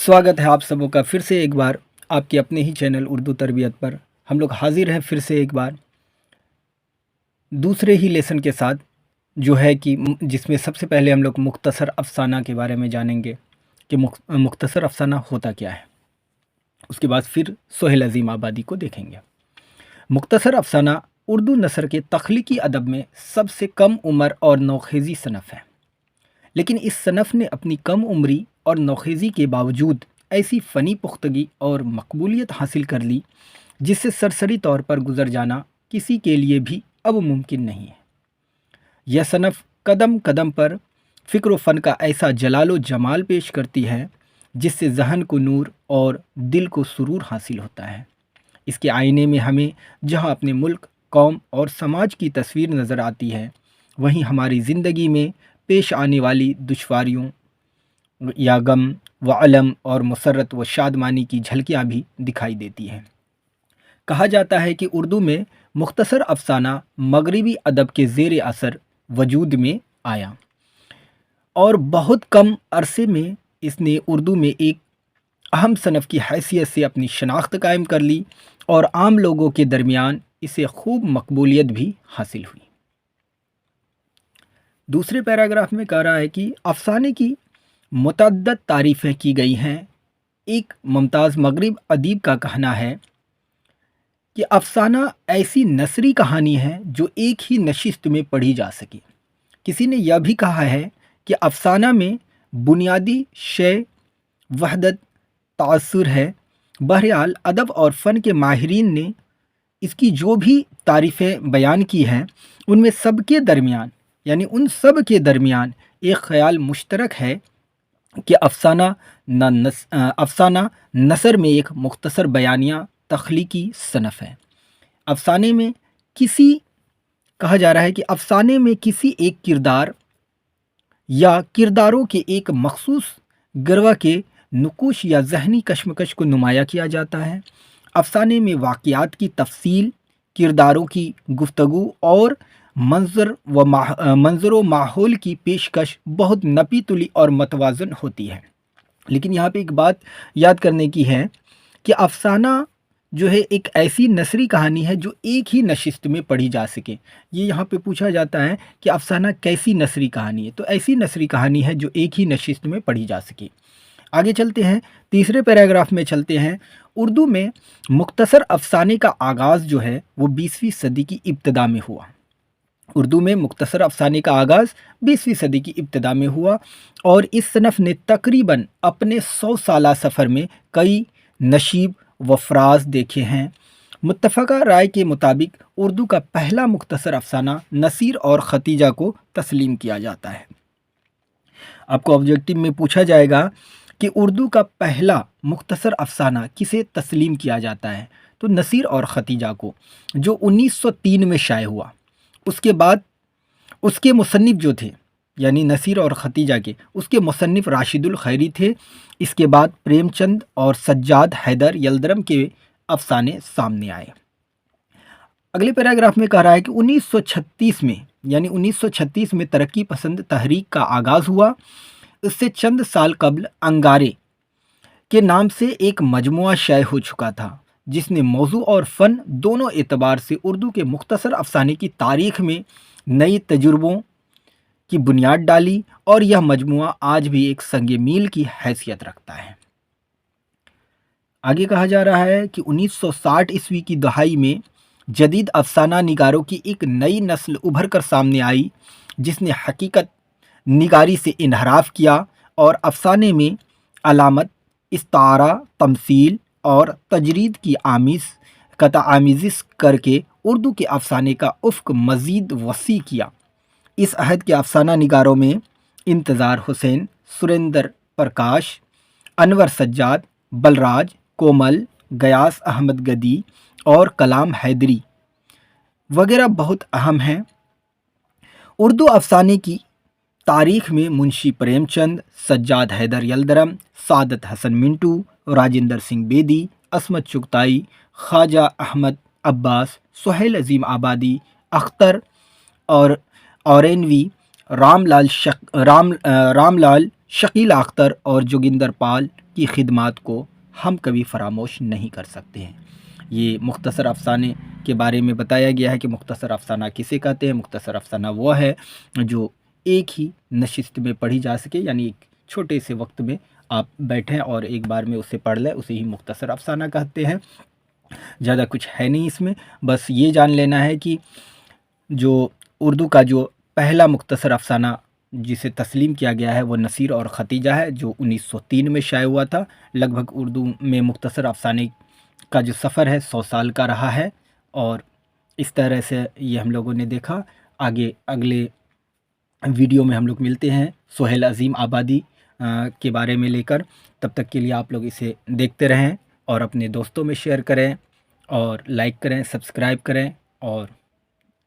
स्वागत है आप सबों का फिर से एक बार आपके अपने ही चैनल उर्दू तरबियत पर। हम लोग हाजिर हैं फिर से एक बार दूसरे ही लेसन के साथ, जो है कि जिसमें सबसे पहले हम लोग मुख्तसर अफ़साना के बारे में जानेंगे कि मुख्तसर अफ़साना होता क्या है। उसके बाद फिर सोहेल अज़ीम आबादी को देखेंगे। मुख्तसर अफ़साना उर्दू नसर के तख्लीकी अदब में सबसे कम उम्र और नौखेज़ी सनफ़ है, लेकिन इस सनफ़ ने अपनी कम उम्री और नौखेज़ी के बावजूद ऐसी फ़नी पुख्तगी और मकबूलियत हासिल कर ली जिससे सरसरी तौर पर गुज़र जाना किसी के लिए भी अब मुमकिन नहीं है। यह सनफ़ कदम कदम पर फ़िक्र फ़न का ऐसा जलालो जमाल पेश करती है जिससे ज़हन को नूर और दिल को सुरूर हासिल होता है। इसके आईने में हमें जहाँ अपने मुल्क, कौम और समाज की तस्वीर नज़र आती है, वहीं हमारी ज़िंदगी में पेश आने वाली दुश्वारियों या गम व अलम और मुसर्रत व शादमानी की झलकियाँ भी दिखाई देती हैं। कहा जाता है कि उर्दू में मुख्तसर अफ़साना मगरिबी अदब के ज़ेर असर वजूद में आया और बहुत कम अरसे में इसने उर्दू में एक अहम सनफ़ की हैसियत से अपनी शनाख्त कायम कर ली और आम लोगों के दरमियान इसे खूब मकबूलियत भी हासिल हुई। दूसरे पैराग्राफ में कह रहा है कि अफ़साने की मुतअद्दद तारीफ़ें की गई हैं। एक मुमताज़ मगरिब अदीब का कहना है कि अफ़साना ऐसी नसरी कहानी है जो एक ही नशिस्त में पढ़ी जा सके। किसी ने यह भी कहा है कि अफ़साना में बुनियादी शय वहदत तासुर है। बहरहाल अदब और फ़न के माहिरीन ने इसकी जो भी तारीफ़ें बयान की हैं, उनमें सबके दरमियान यानी उन सब के दरमियान एक ख़याल मुश्तरक है कि अफ़साना नसर में एक मुख्तसर बयानिया तख्लीकी सनफ़ है। अफ़साने में कहा जा रहा है कि अफ़साने में किसी एक किरदार या किरदारों के एक मखसूस गिरवा के नुकुश या ज़हनी कशमकश को नुमाया किया जाता है। अफ़साने में वाक़यात की तफसील, किरदारों की गुफ्तगू और मंज़र व माहौल की पेशकश बहुत नपी तुली और मतवाज़न होती है। लेकिन यहाँ पे एक बात याद करने की है कि अफ़साना जो है एक ऐसी नसरी कहानी है जो एक ही नशिस्त में पढ़ी जा सके। ये यहाँ पे पूछा जाता है कि अफ़साना कैसी नसरी कहानी है, तो ऐसी नसरी कहानी है जो एक ही नशिस्त में पढ़ी जा सके। आगे चलते हैं, तीसरे पैराग्राफ में चलते हैं। उर्दू में मुख्तसर अफ़साने का आगाज़ जो है वो 20वीं सदी की इब्तिदा में हुआ। उर्दू में मुख्तसर अफ़साने का आगाज़ 20वीं सदी की इब्तिदा में हुआ और इस सनफ़ ने तकरीबन अपने 100 साला सफ़र में कई नशीब व फ़राज देखे हैं। मुत्तफ़क़ा राय के मुताबिक उर्दू का पहला मुख्तसर अफ़साना नसीर और खतीजा को तस्लीम किया जाता है। आपको ऑब्जेक्टिव में पूछा जाएगा कि उर्दू का पहला मुख्तसर अफ़साना किसे तस्लीम किया जाता है, तो नसीर और खतीजा को, जो 1903 में शाये हुआ। उसके बाद उसके मुसन्निफ़ जो थे यानी नसीर और खतीजा के, उसके मुसन्निफ़ राशिदुल खैरी थे। इसके बाद प्रेमचंद और सज्जाद हैदर यल्दरम के अफ़साने सामने आए। अगले पैराग्राफ में कह रहा है कि 1936 में तरक्की पसंद तहरीक का आगाज़ हुआ। इससे चंद साल कबल अंगारे के नाम से एक मजमुआ शाये हो चुका था, जिसने मौजू और फ़न दोनों एतबार से उर्दू के मुख्तसर अफ़साने की तारीख़ में नई तजुर्बों की बुनियाद डाली और यह मजमुआ आज भी एक संगे मील की हैसियत रखता है। आगे कहा जा रहा है कि 1960 ईस्वी की दहाई में जदीद अफ़साना निगारों की एक नई नस्ल उभर कर सामने आई, जिसने हकीकत निगारी से इनहराफ किया और अफ़साने में अलामत, इस्तारा, तमसील और तजरीद की आमिज़ करके उर्दू के अफ़साने का उफ़्क़ मज़ीद वसी किया। इस अहद के अफ़साना निगारों में इंतज़ार हुसैन, सुरेंद्र प्रकाश, अनवर सज्जाद, बलराज, कोमल, गयास अहमद गदी और कलाम हैदरी वगैरह बहुत अहम हैं। उर्दू अफ़साने की तारीख़ में मुंशी प्रेमचंद, सज्जाद हैदर यल्दरम, सादत हसन मिंटू, राजेंद्र सिंह बेदी, असमत चुगताई, ख्वाजा अहमद अब्बास, सोहेल अज़ीम आबादी, अख्तर और औरेनवी, रामलाल शकील अख्तर और जोगिंदर पाल की खिदमात को हम कभी फरामोश नहीं कर सकते हैं। ये मुख्तसर अफ़साने के बारे में बताया गया है कि मुख्तसर अफ़साना किसे कहते हैं। मुख्तसर अफ़साना वो है जो एक ही नशिस्त में पढ़ी जा सके, यानी एक छोटे से वक्त में आप बैठें और एक बार में उसे पढ़ लें, उसे ही मुख्तसर अफ़साना कहते हैं। ज़्यादा कुछ है नहीं इसमें, बस ये जान लेना है कि जो उर्दू का जो पहला मुख्तसर अफ़साना जिसे तस्लीम किया गया है वो नसीर और ख़तीजा है, जो 1903 में शाये हुआ था। लगभग उर्दू में मुख्तसर अफ़साने का जो सफ़र है 100 साल का रहा है, और इस तरह से ये हम लोगों ने देखा। आगे अगले वीडियो में हम लोग मिलते हैं सोहेल अज़ीम आबादी के बारे में लेकर। तब तक के लिए आप लोग इसे देखते रहें और अपने दोस्तों में शेयर करें और लाइक करें, सब्सक्राइब करें और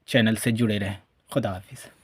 चैनल से जुड़े रहें। खुदा हाफिज़।